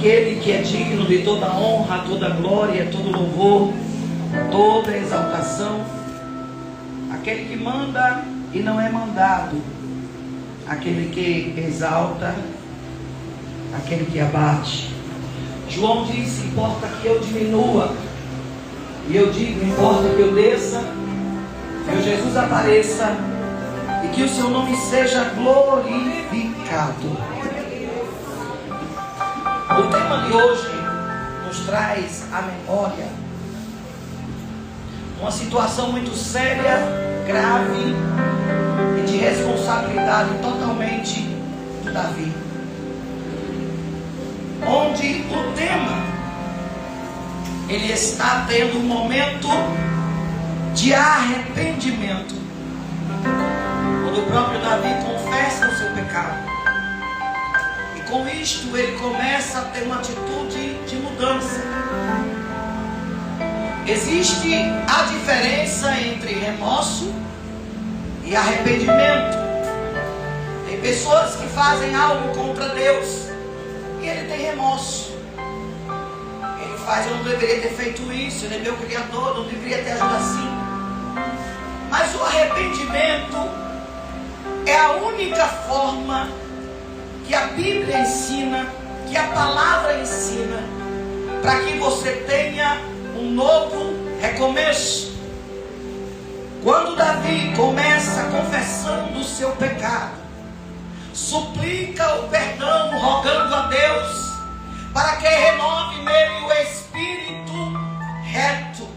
aquele que é digno de toda honra, toda glória, todo louvor, toda exaltação, aquele que manda e não é mandado, aquele que exalta, aquele que abate. João disse: importa que eu diminua, e eu digo: importa que eu desça, que o Jesus apareça e que o seu nome seja glorificado. O tema de hoje nos traz à memória uma situação muito séria, grave e de responsabilidade totalmente de Davi, onde o tema, ele está tendo um momento de arrependimento, quando o próprio Davi confessa o seu pecado. Com isto ele começa a ter uma atitude de mudança. Existe a diferença entre remorso e arrependimento. Tem pessoas que fazem algo contra Deus e ele tem remorso. Ele faz: eu não deveria ter feito isso, ele é meu Criador, não deveria ter agido assim. Mas o arrependimento é a única forma que a Bíblia ensina, que a palavra ensina, para que você tenha um novo recomeço. Quando Davi começa confessando o seu pecado, suplica o perdão, rogando a Deus para que renove nele o espírito reto.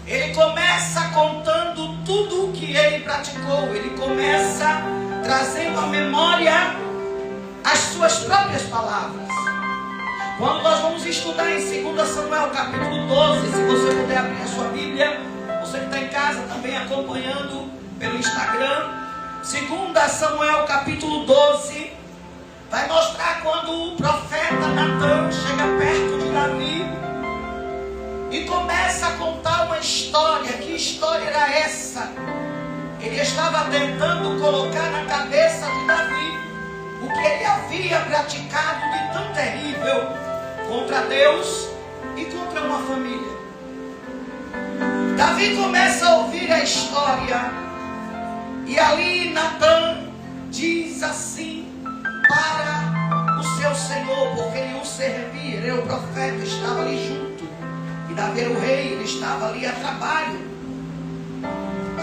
Ele começa contando tudo o que ele praticou. Ele começa trazendo à memória as suas próprias palavras. Quando nós vamos estudar em 2 Samuel capítulo 12, se você puder abrir a sua Bíblia, você que está em casa também acompanhando pelo Instagram, 2 Samuel capítulo 12, vai mostrar quando o profeta Natan chega perto de Davi e começa a contar uma história. Que história era essa? Ele estava tentando colocar na cabeça de Davi o que ele havia praticado de tão terrível contra Deus e contra uma família. Davi começa a ouvir a história, e ali Natan diz assim para o seu senhor, porque ele o servia, ele era o profeta, estava ali junto, e Davi era o rei, ele estava ali a trabalho.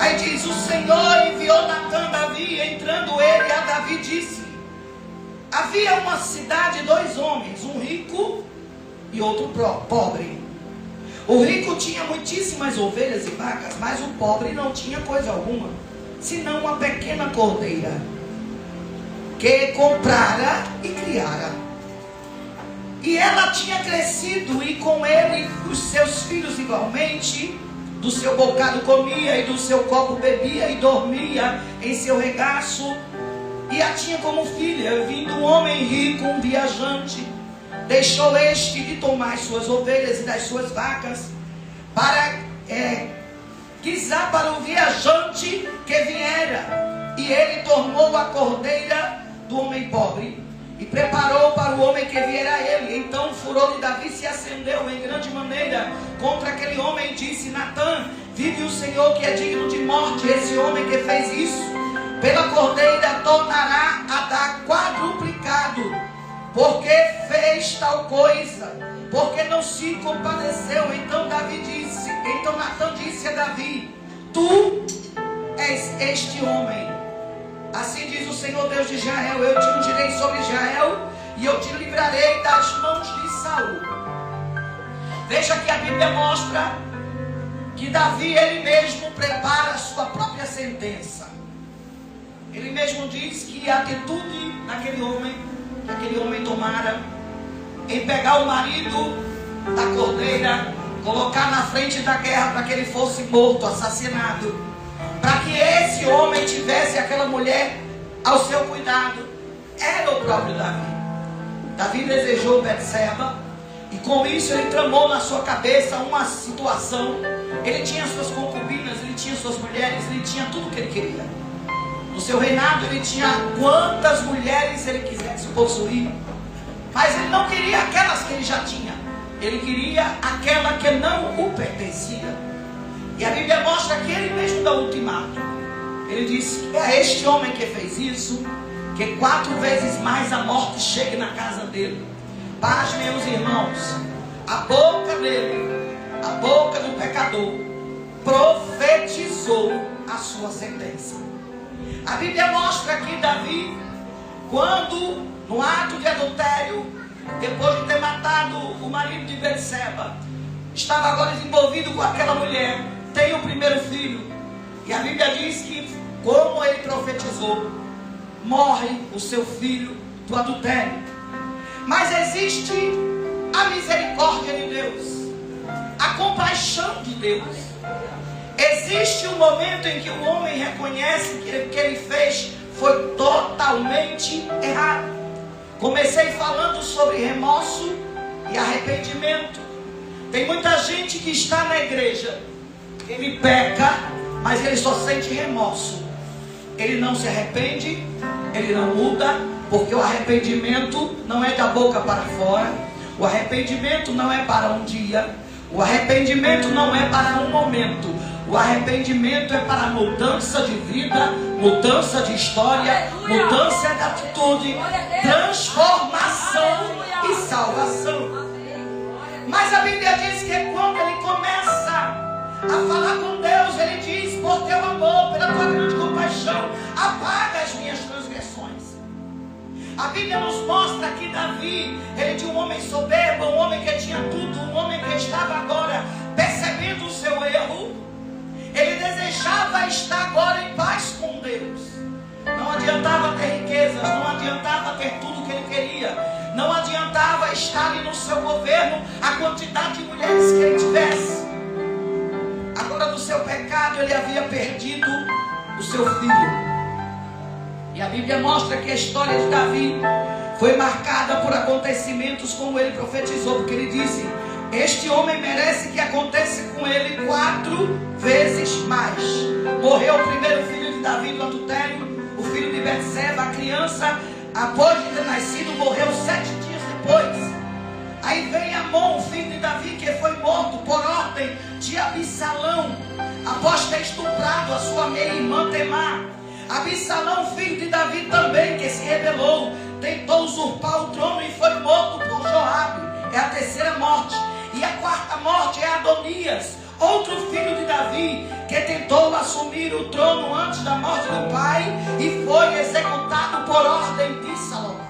Aí diz: o Senhor enviou Natan a Davi, entrando ele a Davi disse: havia uma cidade, 2 homens, um rico e outro pobre. O rico tinha muitíssimas ovelhas e vacas, mas o pobre não tinha coisa alguma, senão uma pequena cordeira, que comprara e criara. E ela tinha crescido, e com ele os seus filhos igualmente. Do seu bocado comia, e do seu copo bebia, e dormia em seu regaço. E a tinha como filha. Vindo um homem rico, um viajante, deixou este de tomar as suas ovelhas e das suas vacas, para guisar para o viajante que viera. E ele tomou a cordeira do homem pobre e preparou para o homem que viera a ele. Então o furor de Davi se acendeu em grande maneira contra aquele homem, e disse: Natan, vive o Senhor que é digno de morte, esse homem que fez isso, pela cordeira tornará a dar quadruplicado, porque fez tal coisa, porque não se compadeceu. Então Natan disse a Davi: tu és este homem. Assim diz o Senhor Deus de Israel: eu te ungirei sobre Israel, e eu te livrarei das mãos de Saul. Veja que a Bíblia mostra que Davi, ele mesmo prepara a sua própria sentença. Ele mesmo diz que a atitude daquele homem, que aquele homem tomara, em pegar o marido da cordeira, colocar na frente da guerra para que ele fosse morto, assassinado, para que esse homem tivesse aquela mulher ao seu cuidado, era o próprio Davi. Davi desejou Betseba, e com isso ele tramou na sua cabeça uma situação. Ele tinha suas concubinas, ele tinha suas mulheres, ele tinha tudo o que ele queria. No seu reinado ele tinha quantas mulheres ele quisesse possuir. Mas ele não queria aquelas que ele já tinha. Ele queria aquela que não o pertencia. E a Bíblia mostra que ele mesmo dá o ultimato. Ele disse que é este homem que fez isso, que 4 vezes mais a morte chegue na casa dele. Paz, meus irmãos, a boca dele, a boca do pecador, profetizou a sua sentença. A Bíblia mostra que Davi, quando no ato de adultério, depois de ter matado o marido de Betseba, estava agora envolvido com aquela mulher, tem o primeiro filho. E a Bíblia diz que, como ele profetizou, morre o seu filho do adultério. Mas existe a misericórdia de Deus, a compaixão de Deus. Existe um momento em que o homem reconhece que o que ele fez foi totalmente errado. Comecei falando sobre remorso e arrependimento. Tem muita gente que está na igreja, ele peca, mas ele só sente remorso. Ele não se arrepende, ele não muda, porque o arrependimento não é da boca para fora. O arrependimento não é para um dia. O arrependimento não é para um momento. O arrependimento é para mudança de vida, mudança de história, mudança de atitude, transformação e salvação. Mas a Bíblia diz que quando ele começa a falar com Deus, ele diz: por teu amor, pela tua grande compaixão, apaga as minhas transgressões. A Bíblia nos mostra que Davi, ele tinha um homem soberbo, um homem que tinha tudo, um homem que estava agora percebendo o seu erro. Ele desejava estar agora em paz com Deus. Não adiantava ter riquezas, não adiantava ter tudo o que ele queria, não adiantava estar ali no seu governo a quantidade de mulheres que ele tivesse. Agora, do seu pecado, ele havia perdido o seu filho. E a Bíblia mostra que a história de Davi foi marcada por acontecimentos como ele profetizou, porque ele disse: este homem merece que aconteça com ele 4 vezes mais. Morreu o primeiro filho de Davi do adultério, o filho de Betseba, a criança, após de ter nascido, morreu 7 dias depois. Aí vem Amon, filho de Davi, que foi morto por ordem de Absalão, após ter estuprado a sua meia-irmã Temar. Absalão, filho de Davi também, que se rebelou, tentou usurpar o trono e foi morto por Joabe. É a 3ª morte. E a 4ª morte é Adonias, outro filho de Davi, que tentou assumir o trono antes da morte do pai e foi executado por ordem de Salomão.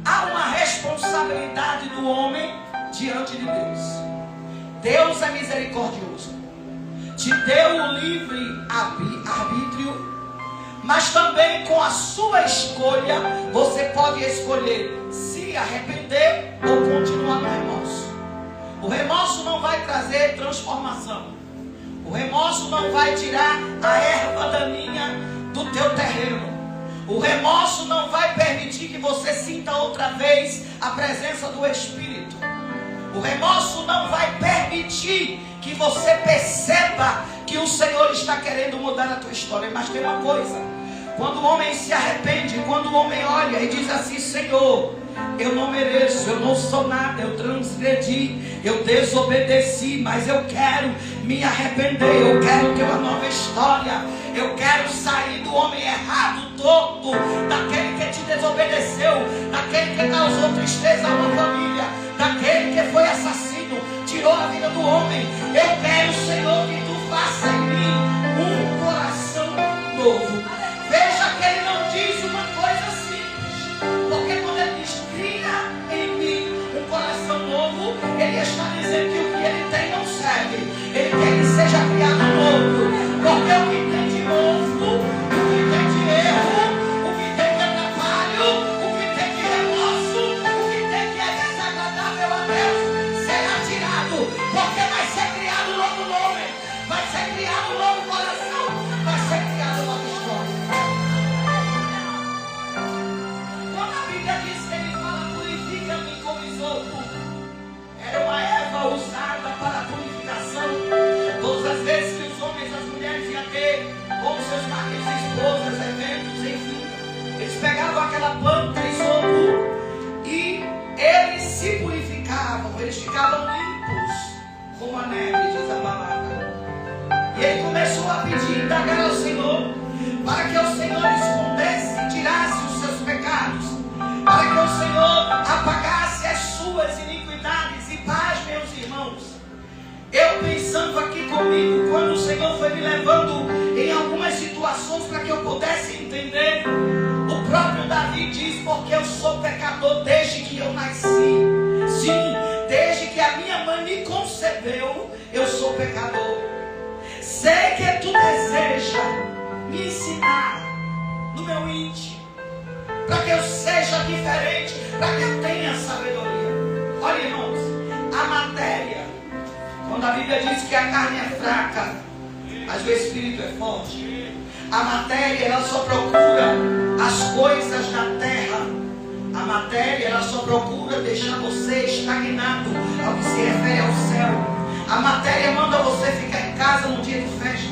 Há uma responsabilidade do homem diante de Deus. Deus é misericordioso, te deu o livre arbítrio, mas também com a sua escolha você pode escolher se arrepender ou continuar no remorso. O remorso não vai trazer transformação. O remorso não vai tirar a erva daninha do teu terreno. O remorso não vai permitir que você sinta outra vez a presença do Espírito. O remorso não vai permitir que você perceba que o Senhor está querendo mudar a tua história. Mas tem uma coisa: quando o homem se arrepende, quando o homem olha e diz assim: Senhor, eu não mereço, eu não sou nada, eu transgredi, eu desobedeci, mas eu quero me arrepender, eu quero ter uma nova história, eu quero sair do homem errado todo, daquele que te desobedeceu, daquele que causou tristeza a uma família, daquele que foi assassino, tirou a vida do homem. Eu quero, Senhor, que tu faça em mim um coração novo. Veja que ele não diz uma coisa simples, porque quando ele diz cria em mim um coração novo, ele está dizendo que o que ele tem não serve. Ele quer que seja criado novo, porque o que tem de novo, o que tem de erro, como a neve, diz a palavra. E ele começou a pedir, indagar ao Senhor, para que o Senhor escondesse, tirasse os seus pecados, para que o Senhor apagasse as suas iniquidades. E paz, meus irmãos, eu pensando aqui comigo, quando o Senhor foi me levando em algumas situações para que eu pudesse entender, o próprio Davi diz: porque eu sou pecador desde que eu nasci. Sim, desde que a minha mãe me concebeu, eu sou pecador. Sei que tu deseja me ensinar no meu íntimo, para que eu seja diferente, para que eu tenha sabedoria. Olha, irmãos, a matéria, quando a Bíblia diz que a carne é fraca, mas o Espírito é forte, a matéria, ela só procura as coisas da terra. A matéria, ela só procura deixar você estagnado ao que se refere ao céu. A matéria manda você ficar em casa no dia de festa.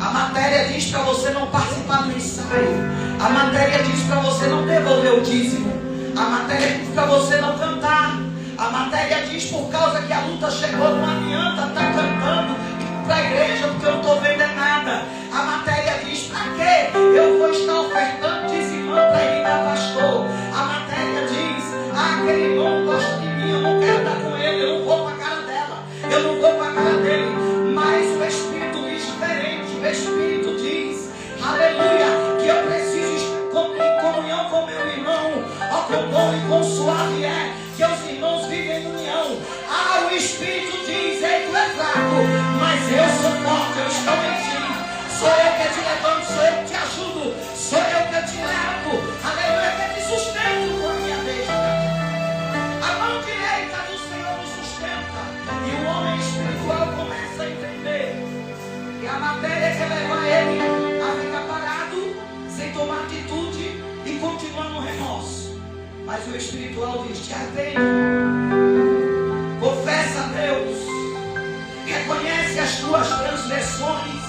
A matéria diz para você não participar do ensaio. A matéria diz para você não devolver o dízimo. A matéria diz para você não cantar. A matéria diz: por causa que a luta chegou, não adianta estar cantando para a igreja, porque eu não estou vendo nada. A matéria diz: para quê? Eu vou estar ofertando, dizimando para ele dar pastor. A matéria diz: aquele irmão gosta de mim, eu não quero estar com ele, eu não vou para a cara dela, eu não vou para a cara dele. Mas o Espírito diz diferente. O Espírito diz, aleluia, que eu preciso estar em comunhão com meu irmão. Ó, quão bom e quão suave é que os irmãos vivem em união. Ah, o Espírito diz: ei, tu é fraco, mas eu sou forte, eu estou em ti. Sou eu que te levanto, sou eu que te ajudo, sou eu que te levo, aleluia, que te sustento com a minha destra. A mão direita do Senhor me sustenta. E o homem espiritual começa a entender que a matéria quer levar ele a ficar parado, sem tomar atitude e continuar no remorso. Mas o espiritual diz: te arrepende, confessa a Deus, reconhece as tuas transgressões,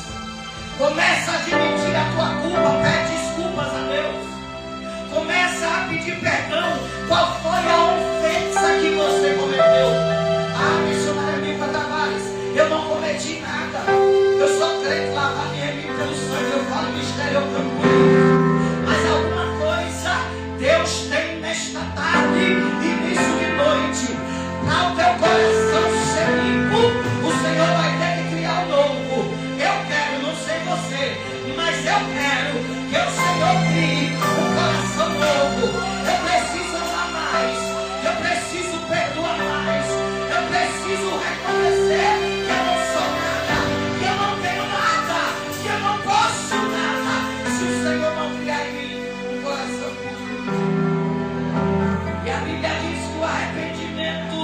começa a admitir a tua culpa, pede desculpas a Deus, começa a pedir perdão. Qual foi a ofensa que você cometeu? Ah, missionária Milka Tavares, eu não cometi nada, eu sou crente, lavado e remido pelo sangue, eu falo mistério, eu canto. Mas alguma coisa Deus tem nesta tarde, início de noite, para o teu coração ser limpo. O Senhor vai ter que criar um novo. Eu quero, não sei você, mas eu quero que o Senhor crie um coração novo. Eu preciso amar mais, eu preciso perdoar mais, eu preciso reconhecer que eu não sou nada, que eu não tenho nada, que eu não posso nada, se o Senhor não criar em mim um coração puro. E a Bíblia diz que o arrependimento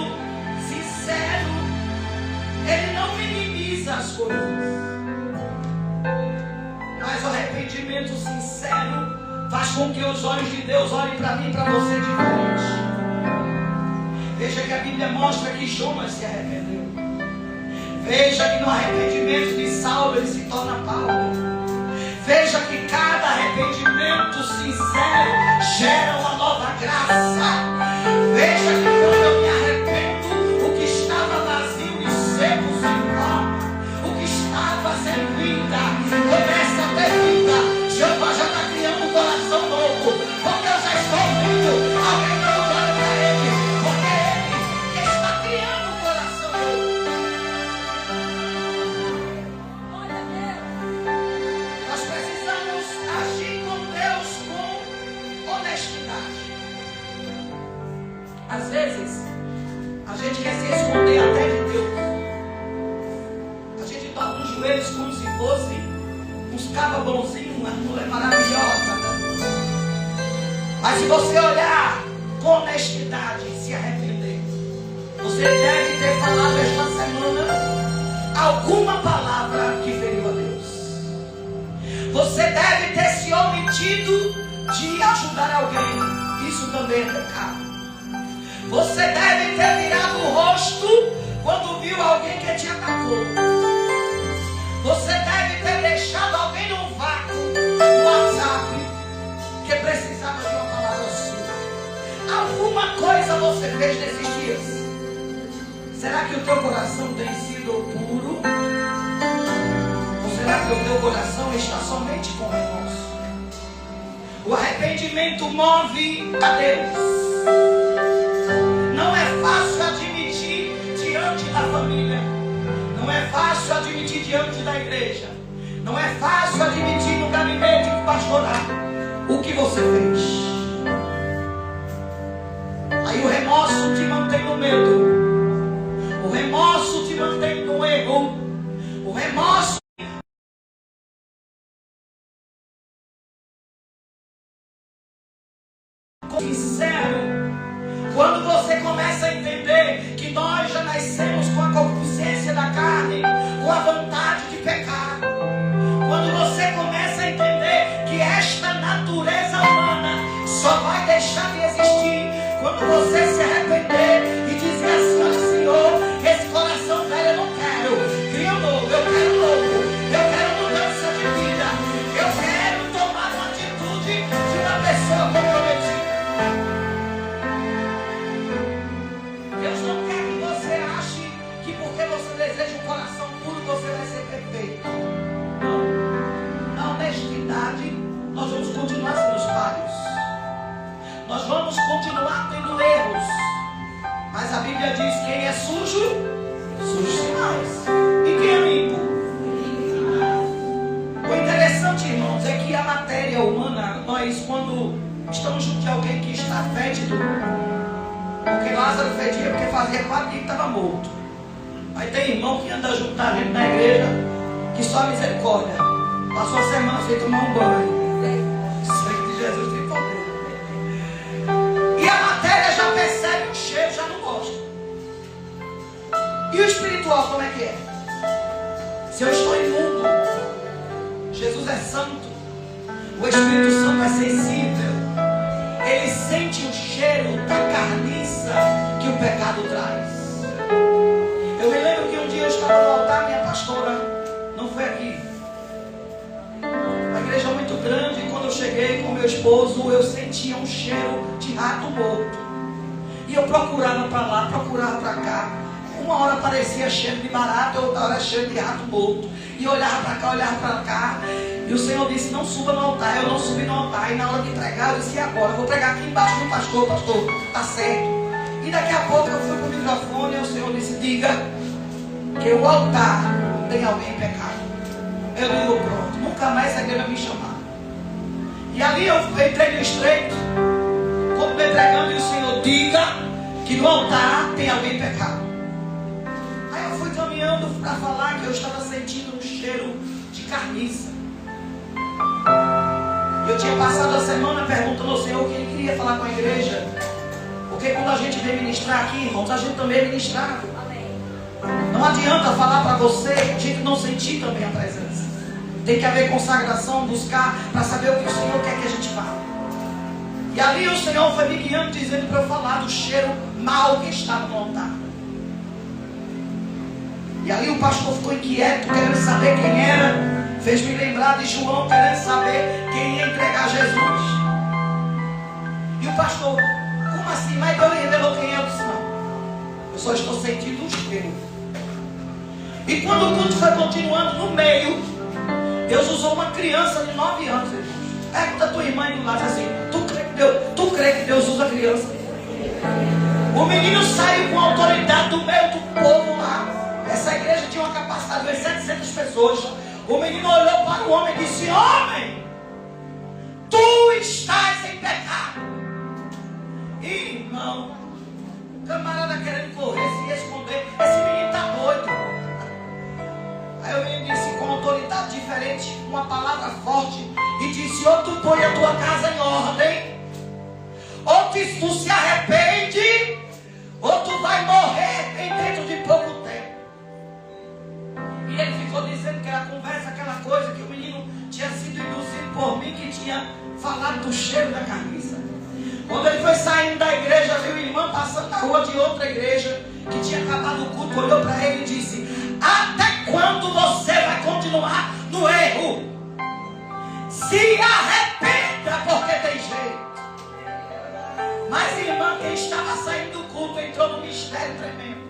sincero, ele não minimiza as coisas, mas o arrependimento sincero faz com que os olhos de Deus olhem para mim e para você diferente. Veja que a Bíblia mostra que Jonas se arrependeu. Veja que no arrependimento de Saulo ele se torna Paulo. Veja que cada arrependimento sincero gera uma nova graça. Veja que quando eu me arrependo, o que estava vazio e seco se forma, o que estava sem vida começa a ter vida. Jeová já está criando um coração novo, porque eu já estou vendo alguém perguntando para ele, porque ele está criando um coração novo. Nós precisamos agir com Deus com honestidade. Às vezes, a gente quer se esconder até de Deus. A gente dobra os joelhos como se fosse uns cabas bonzinhos, uma mulher maravilhosa. Mas se você olhar com honestidade e se arrepender, você deve ter falado esta semana alguma palavra que feriu a Deus. Você deve ter se omitido de ajudar alguém. Isso também é pecado. Você deve ter virado o rosto quando viu alguém que te atacou. Você deve ter deixado alguém no vácuo no WhatsApp que precisava de uma palavra sua. Alguma coisa você fez nesses dias. Será que o teu coração tem sido puro? Ou será que o teu coração está somente com remorso? O arrependimento move a Deus. Não é fácil admitir diante da família. Não é fácil admitir diante da igreja. Não é fácil admitir no gabinete pastoral o que você fez. Aí o remorso te mantém no medo. O remorso te mantém no erro. O remorso sincero. Quando você começa a entender que nós já nascemos com a concupiscência da carne, com a vontade de pecar. Quando você começa a entender que esta natureza humana só vai deixar de existir quando você se arrepender e dizer assim: olha, Senhor, esse coração velho eu não quero. Cria um novo, eu quero novo. Eu quero mudança de vida. Eu quero tomar uma atitude de uma pessoa comprometida. Deus não quer que você ache que porque você deseja um coração puro você vai ser perfeito. Não. Na honestidade, nós vamos continuar sendo os falhos. Nós vamos continuar tendo erros. Mas a Bíblia diz: quem é sujo, sujo demais. E quem é limpo? O interessante, irmãos, é que a matéria humana, nós quando estamos junto de alguém que está fétido, porque Lázaro fedia porque fazia 4 dias que estava morto. Aí tem irmão que anda junto da gente na igreja, que só misericórdia. Passou a semana sem tomar um banho. Sangue de Jesus tem poder. E a matéria já percebe o cheiro, já não gosta. E o espiritual como é que é? Se eu estou imundo, Jesus é santo, o Espírito Santo é sensível. Ele sente o cheiro da carniça que o pecado traz. Eu me lembro que um dia eu estava no altar, minha pastora, não foi aqui. A igreja é muito grande, e quando eu cheguei com meu esposo, eu sentia um cheiro de rato morto. E eu procurava para lá, procurava para cá. Uma hora parecia cheiro de barata, outra hora cheiro de rato morto. E olhava para cá, olhava para cá. E o Senhor disse: não suba no altar. Eu não subi no altar. E na hora de pregar, eu disse: e agora? Eu vou pregar aqui embaixo do pastor. Pastor, tá certo. E daqui a pouco eu fui com o microfone e o Senhor disse: diga que o altar tem alguém em pecado. Eu digo: pronto, nunca mais a igreja me chamar. E ali eu entrei no estreito, continuei pregando, e o Senhor: diga que no altar tem alguém em pecado. Aí eu fui caminhando para falar que eu estava sentindo um cheiro de carniça. Eu tinha passado a semana perguntando ao Senhor o que Ele queria falar com a igreja. Porque quando a gente vem ministrar aqui, irmãos, a gente também é ministrado. Não adianta falar para você, a gente não sentir também a presença. Tem que haver consagração, buscar para saber o que o Senhor quer que a gente fale. E ali o Senhor foi me guiando, dizendo para eu falar do cheiro mau que estava no altar. E ali o pastor ficou inquieto, querendo saber quem era. Fez-me lembrar de João, querendo saber quem ia entregar Jesus. E o pastor: como assim? Mas Deus revelou quem é? Eu disse: não, eu só estou sentindo um cheiro. E quando o culto foi continuando, no meio, Deus usou uma criança de 9 anos. Pergunta a tua irmã do lado assim: tu crê que Deus usa criança? O menino saiu com a autoridade do meio do povo lá. Essa igreja tinha uma capacidade de 700 pessoas. O menino olhou para o homem e disse: homem, tu estás em pecado. Irmão, o camarada querendo correr, se esconder. Esse menino está doido. Aí o menino disse com autoridade diferente, uma palavra forte, e disse: ou tu põe a tua casa em ordem, ou tu se arrepende, ou tu vai morrer dentro de pouco tempo. E ele ficou dizendo que era conversa, aquela coisa, que o menino tinha sido induzido por mim, que tinha falado do cheiro da carniça. Quando ele foi saindo da igreja, viu o irmão passando na rua de outra igreja, que tinha acabado o culto, olhou para ele e disse: até quando você vai continuar no erro? Se arrependa, porque tem jeito. Mas irmã, quem estava saindo do culto entrou no mistério tremendo.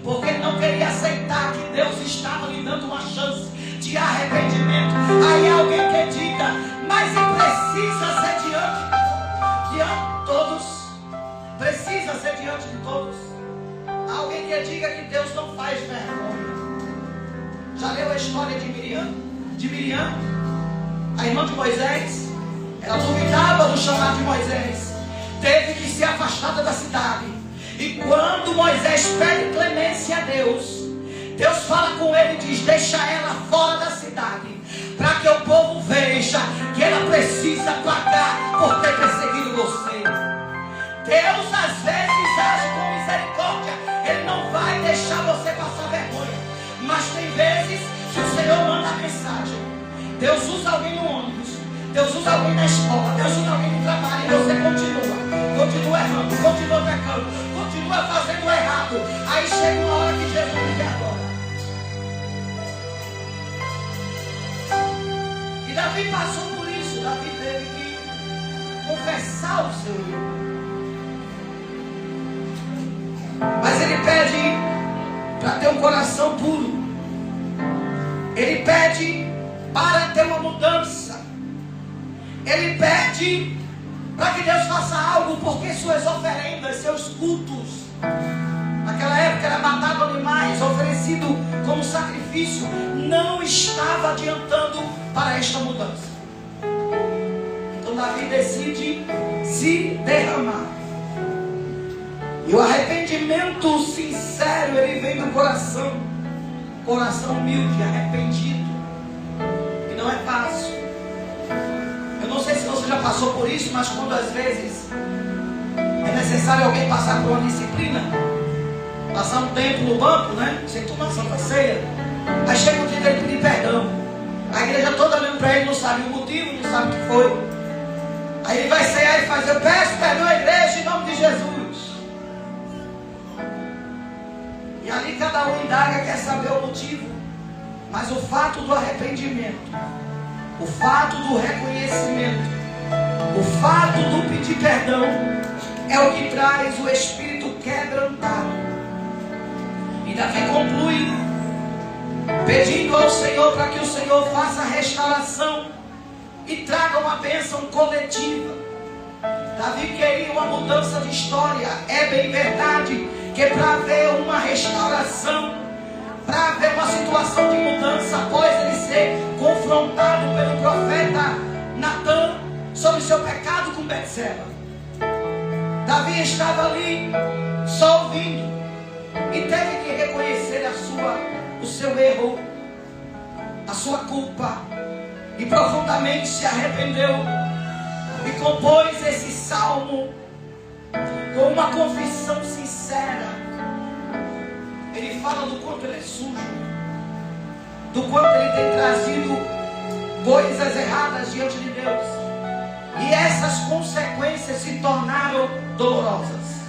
porque ele não queria aceitar que Deus estava lhe dando uma chance de arrependimento. Aí alguém que diga, mas precisa ser diante de todos. Precisa ser diante de todos. Alguém que diga que Deus não faz vergonha. Já leu a história de Miriam? De Miriam, a irmã de Moisés. Ela duvidava do chamado de Moisés. Teve que ser afastada da cidade. E quando Moisés pede clemência a Deus, Deus fala com ele e diz: deixa ela fora da cidade, para que o povo veja que ela precisa pagar por ter perseguido você. Deus às vezes age com misericórdia. Ele não vai deixar você passar vergonha. Mas tem vezes que o Senhor manda a mensagem. Deus usa alguém no ônibus, Deus usa alguém na escola, Deus usa alguém no trabalho, e você continua errando, continua pecando, continua fazendo errado. Aí chega uma hora que Jesus diz: agora. E Davi passou por isso. Davi teve que confessar o seu erro. Mas ele pede para ter um coração puro. Ele pede para ter uma mudança. Ele pede para que Deus faça algo, porque suas oferendas, seus cultos, naquela época era matado animais, oferecido como sacrifício, não estava adiantando para esta mudança. Então Davi decide se derramar. E o arrependimento sincero, ele vem do coração. Coração humilde, arrependido. E não é fácil. Eu não sei se você já passou por isso, mas quando às vezes é necessário alguém passar por uma disciplina, passar um tempo no banco, né? Sem tomar Santa Ceia. Aí chega o dia dele pedir perdão. A igreja toda olhando para ele, não sabe o motivo, não sabe o que foi. Aí ele vai ceiar e faz: eu peço perdão à igreja em nome de Jesus. E ali cada um indaga, quer saber o motivo. Mas o fato do arrependimento, o fato do reconhecimento, o fato do pedir perdão é o que traz o espírito quebrantado. E Davi conclui pedindo ao Senhor para que o Senhor faça a restauração e traga uma bênção coletiva. Davi queria uma mudança de história. É bem verdade que para haver uma restauração, para haver uma situação de mudança, após ele ser confrontado pelo profeta Natã sobre seu pecado com Betseba, Davi estava ali só ouvindo e teve que reconhecer o seu erro, a sua culpa, e profundamente se arrependeu e compôs esse salmo com uma confissão sincera. Ele fala do quanto ele é sujo, do quanto ele tem trazido coisas erradas diante de Deus, e essas consequências se tornaram dolorosas.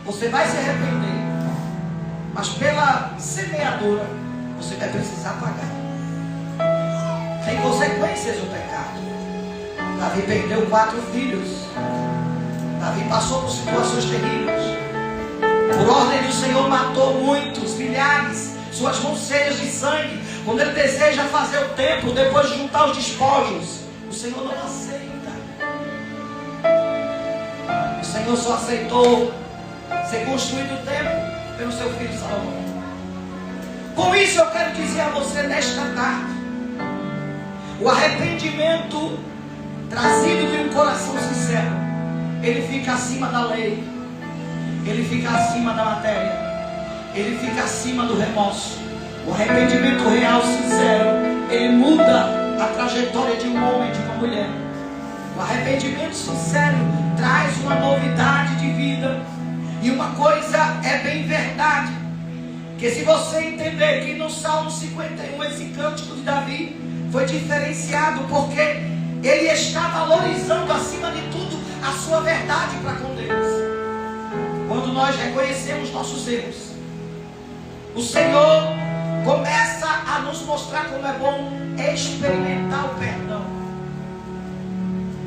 Você vai se arrepender, mas pela semeadura você vai precisar pagar. Tem consequências o pecado. Davi perdeu 4 filhos. Davi passou por situações terríveis. Por ordem do Senhor matou muitos, milhares, suas mãos cheias de sangue. Quando ele deseja fazer o templo, depois de juntar os despojos, o Senhor não aceita. O Senhor só aceitou ser construído o templo pelo seu filho Salomão. Com isso eu quero dizer a você nesta tarde: o arrependimento trazido de um coração sincero, ele fica acima da lei, ele fica acima da matéria, ele fica acima do remorso. O arrependimento real, sincero, ele muda a trajetória de um homem e de uma mulher. O arrependimento sincero traz uma novidade de vida. E uma coisa é bem verdade, que se você entender que no Salmo 51 esse cântico de Davi foi diferenciado porque ele está valorizando acima de tudo a sua verdade para com Deus. Quando nós reconhecemos nossos erros, o Senhor começa a nos mostrar como é bom experimentar o perdão.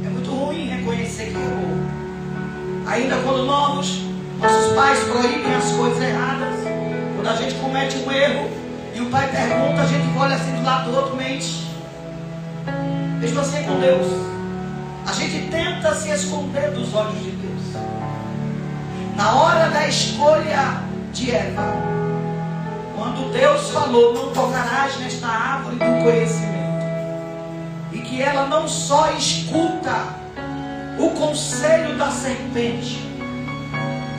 É muito ruim reconhecer que errou. Ainda quando novos, nossos pais proíbem as coisas erradas. Quando a gente comete um erro e o pai pergunta, a gente olha assim do lado do outro, mente. Mesmo assim é com Deus. A gente tenta se esconder dos olhos de Deus. Na hora da escolha de Eva, quando Deus falou, não tocarás nesta árvore do conhecimento, e que ela não só escuta o conselho da serpente,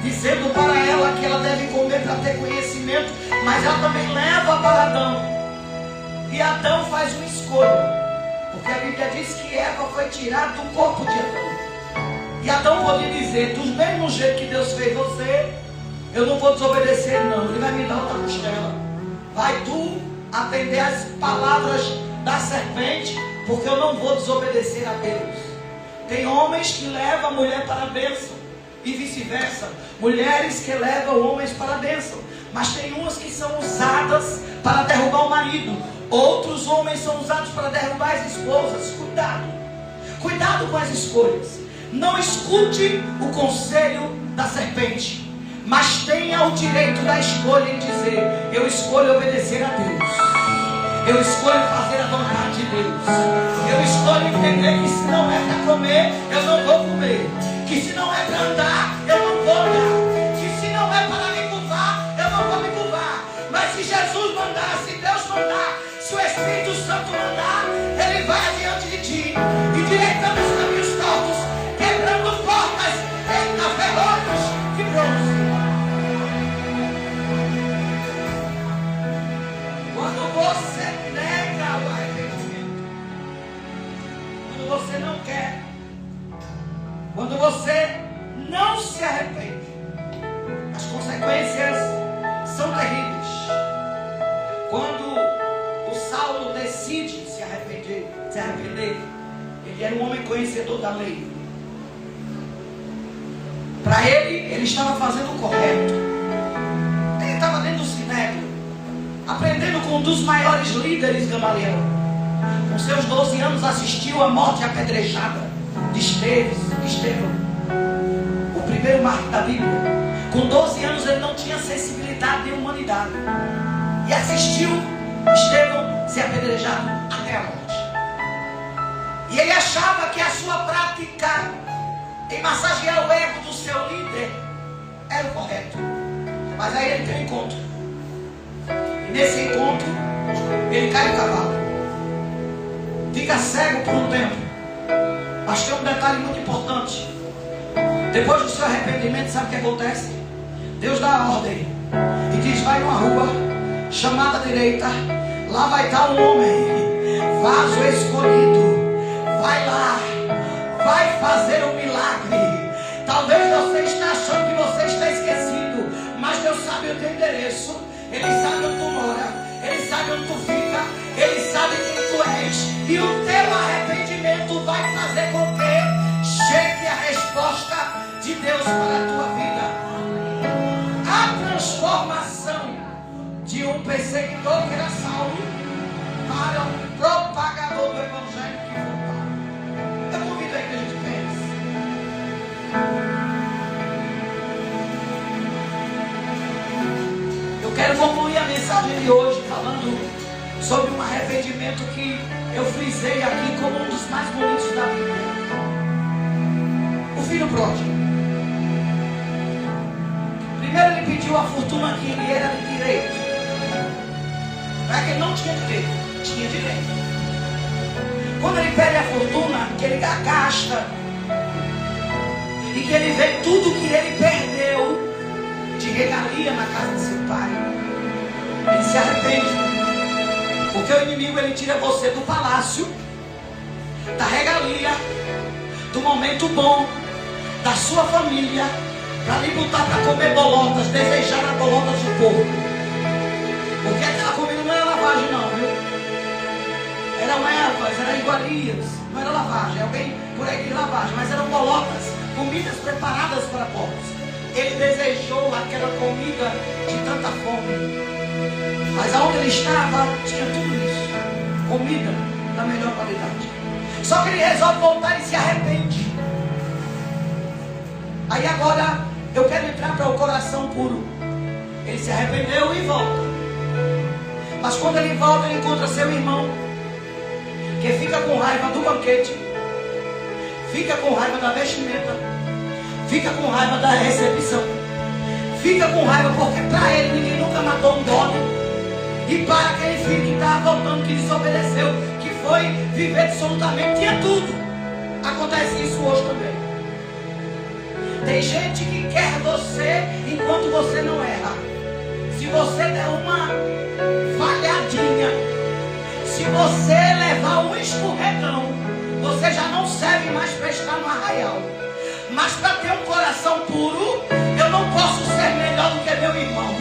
dizendo para ela que ela deve comer para ter conhecimento, mas ela também leva para Adão, e Adão faz uma escolha, porque a Bíblia diz que Eva foi tirada do corpo de Adão, e Adão podia dizer, do mesmo jeito que Deus fez você, eu não vou desobedecer não, ele vai me dar outra costela, vai tu atender as palavras da serpente, porque eu não vou desobedecer a Deus. Tem homens que levam a mulher para a bênção, e vice-versa, mulheres que levam homens para a bênção, mas tem umas que são usadas para derrubar o marido, outros homens são usados para derrubar as esposas. Cuidado com as escolhas. Não escute o conselho da serpente, mas tenha o direito da escolha em dizer, eu escolho obedecer a Deus, eu escolho fazer a vontade de Deus, eu escolho entender que se não é para comer, eu não vou comer, que se não é para andar, eu não vou andar, que se não é para me curvar, eu não vou me curvar. Mas se Jesus mandar, se Deus mandar, se o Espírito Santo mandar, Ele vai adiante de ti, endireitando os caminhos tortos, quebrando portas, ferrolhos de bronze. Quando você nega o arrependimento, quando você não quer, quando você não se arrepende, as consequências são terríveis. Quando o Saulo decide se arrepender, ele era um homem conhecedor da lei. Para ele estava fazendo o correto. Ele estava dentro do sinédrio, aprendendo com um dos maiores líderes, Gamaliel. Com seus 12 anos assistiu à morte apedrejada de Estevão, o primeiro mártir da Bíblia. Com 12 anos ele não tinha sensibilidade de humanidade, e assistiu Estevão ser apedrejado até a morte. E ele achava que a sua prática em massagear o ego do seu líder era o correto. Mas aí ele tem um encontro, e nesse encontro ele cai do cavalo, fica cego por um tempo. Mas tem um detalhe muito importante. Depois do seu arrependimento, sabe o que acontece? Deus dá a ordem e diz, vai numa rua chamada direita, lá vai estar um homem, vaso escolhido, vai lá, vai fazer um milagre. Talvez você esteja achando que você está esquecido, mas Deus sabe o teu endereço, Ele sabe onde tu mora, Ele sabe onde tu fica, Ele sabe quem tu és, e o teu arrependimento vai fazer com que chegue a resposta de Deus para a tua vida. A transformação de um perseguidor que era Saulo para um propagador do Evangelho que foi Paulo. Eu convido aí que a gente pense. Eu quero concluir a mensagem de hoje falando sobre um arrependimento que eu frisei aqui como um dos mais bonitos da Bíblia. O filho pródigo. Primeiro ele pediu a fortuna que ele era de direito. Não é que ele não tinha direito, tinha direito. Quando ele pede a fortuna, que ele gasta, e que ele vê tudo que ele perdeu de regalia na casa de seu pai, ele se arrepende. Porque o inimigo, ele tira você do palácio, da regalia, do momento bom, da sua família, para lhe botar para comer bolotas, desejar as bolotas do povo. Porque aquela comida não era lavagem não, viu? Eram ervas, eram iguarias, não era lavagem. Alguém por aí diz lavagem, mas eram bolotas, comidas preparadas para povos. Ele desejou aquela comida de tanta fome. Mas aonde ele estava, tinha tudo isso. Comida da melhor qualidade. Só que ele resolve voltar e se arrepende. Aí agora, eu quero entrar para o coração puro. Ele Ele se arrependeu e volta. Mas quando ele volta, ele encontra seu irmão, que fica com raiva do banquete, fica com raiva da vestimenta, fica com raiva da recepção, fica com raiva porque para ele ninguém nunca matou um bode. E para aquele filho que estava voltando, que desobedeceu, que foi viver absolutamente, tinha tudo. Acontece isso hoje também. Tem gente que quer você enquanto você não erra. Se você der uma falhadinha, se você levar um escorregão, você já não serve mais para estar no arraial. Mas para ter um coração puro, eu não posso ser melhor do que meu irmão.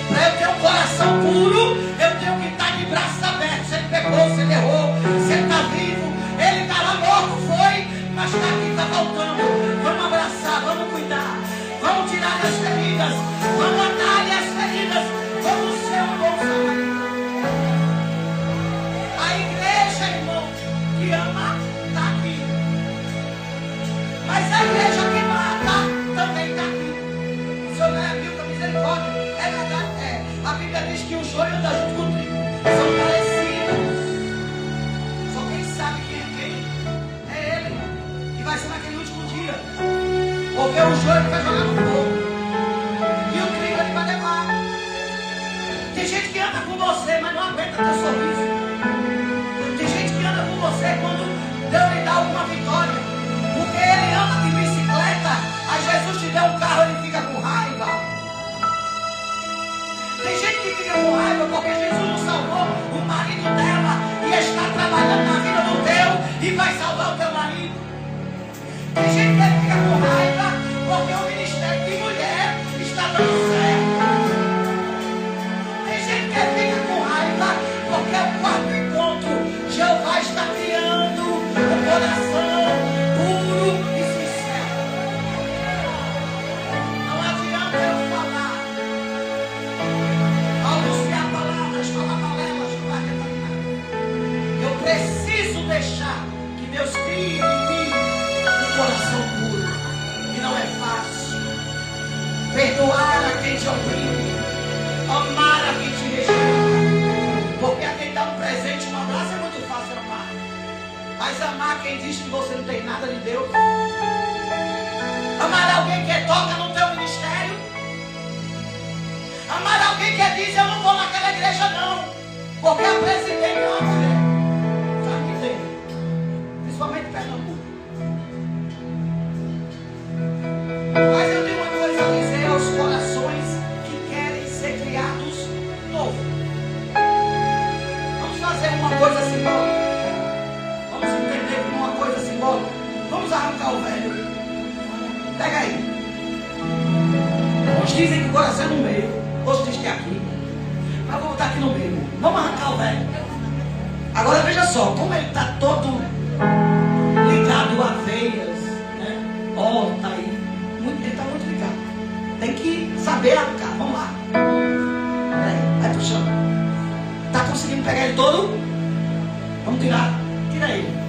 Para eu ter um coração puro, eu tenho que estar de braços abertos. Se ele pecou, se ele errou, se ele está vivo, ele estava morto, foi, mas está aqui, está voltando. Vamos abraçar, vamos cuidar, vamos tirar as feridas, vamos atar-lhe as feridas, vamos ser um bom samaritano. A igreja, irmão, que ama, está aqui. Mas a igreja que mata também está aqui. O Senhor não é amigo da misericórdia? É verdade, é. A Bíblia diz que o joio anda junto com o trigo. São parecidos. Só quem sabe quem é quem é ele. E vai ser naquele último dia. Porque o joio ele vai jogar no fogo. E o trigo ele vai levar. Tem gente que anda com você, mas não aguenta teu sorriso. Tem gente que anda com você quando Deus lhe dá alguma vitória. Porque ele anda de bicicleta. Aí Jesus te deu um carro, ele fica com raiva. Tem gente que fica com raiva porque Jesus não salvou o marido dela e está trabalhando na vida do teu e vai salvar o teu marido. Tem gente que fica com raiva porque o ministério de mulher está dando certo. Tem gente que fica com raiva porque o quarto encontro Jeová está criando um coração puro e sincero. Não adianta eu falar. Anunciar palavras, falar balelas, não vai adiantar nada. Eu preciso deixar que Deus crie em mim um coração puro. E não é fácil. Perdoar a quem te oprime, amar a quem te rejeita. Porque a quem dá um presente, um abraço é muito fácil amar. Mas amar quem diz que você não tem nada de Deus. Amar alguém que toca no teu ministério. Amar alguém que diz, eu não vou naquela igreja não. Porque a presidente é uma mulher. Sabe que tem? Principalmente Pernambuco. Mas eu tenho uma coisa a dizer aos corações que querem ser criados novo. Vamos fazer uma coisa simbólica. Vamos entender como uma coisa simbólica. Vamos arrancar o velho. Pega aí. Uns dizem que o coração é no meio. Outros dizem que é aqui. Mas vou botar aqui no meio. Vamos arrancar o velho. Agora veja só. Como ele está todo ligado a veias, né? Ó, tá aí. Ele está muito ligado. Tem que saber arrancar. Vamos lá. Vai puxando. Está conseguindo pegar ele todo? Vamos tirar. Tira ele.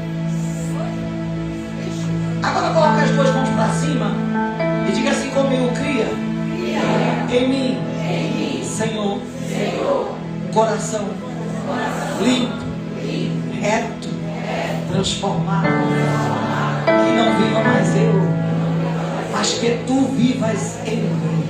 Agora coloca as duas mãos para cima e diga assim comigo: cria em mim, Senhor, um coração limpo, reto, transformado, que não viva mais eu, mas que tu vivas em mim.